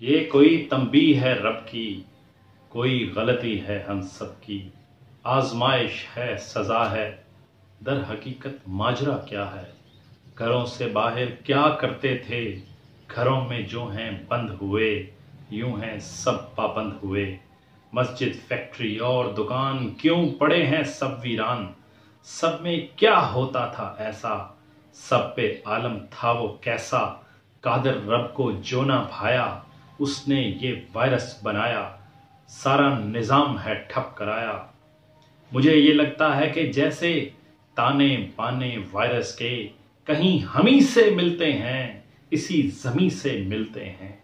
ये कोई तंबीह है रब की, कोई गलती है हम सब की। आजमाइश है, सजा है, दर हकीकत माजरा क्या है। घरों से बाहर क्या करते थे, घरों में जो हैं बंद हुए। यूं हैं सब पाबंद हुए, मस्जिद फैक्ट्री और दुकान क्यों पड़े हैं सब वीरान। सब में क्या होता था ऐसा, सब पे आलम था वो कैसा। कादर रब को जो ना भाया, उसने ये वायरस बनाया। सारा निजाम है ठप कराया। मुझे ये लगता है कि जैसे ताने बाने वायरस के कहीं हम ही से मिलते हैं, इसी जमी से मिलते हैं।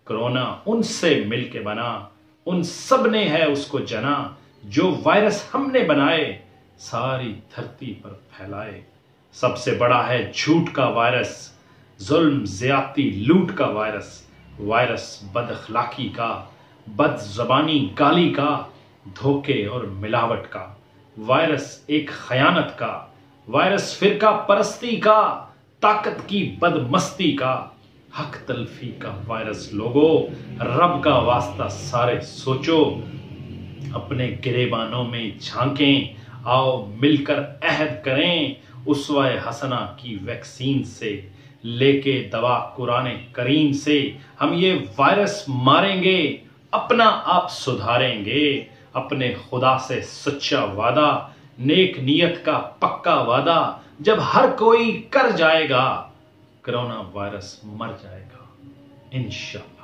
कोरोना उनसे मिलके बना, उन सब ने है उसको जना। जो वायरस हमने बनाए, सारी धरती पर फैलाए। सबसे बड़ा है झूठ का वायरस, जुल्म ज्यादती लूट का वायरस। वायरस बद अखलाकी का, बद जबानी गाली का, धोखे और मिलावट का। वायरस एक खयानत का, वायरस फिरका परस्ती का, ताकत की बदमस्ती का, हक तलफी का वायरस। लोगो रब का वास्ता सारे सोचो, अपने गिरेबानों में झांकें। आओ मिलकर अहद करें, उसवा हसना की वैक्सीन से, लेके दवा कुरान करीम से। हम ये वायरस मारेंगे, अपना आप सुधारेंगे। अपने खुदा से सच्चा वादा, नेक नियत का पक्का वादा। जब हर कोई कर जाएगा, कोरोना वायरस मर जाएगा इंशाअल्लाह।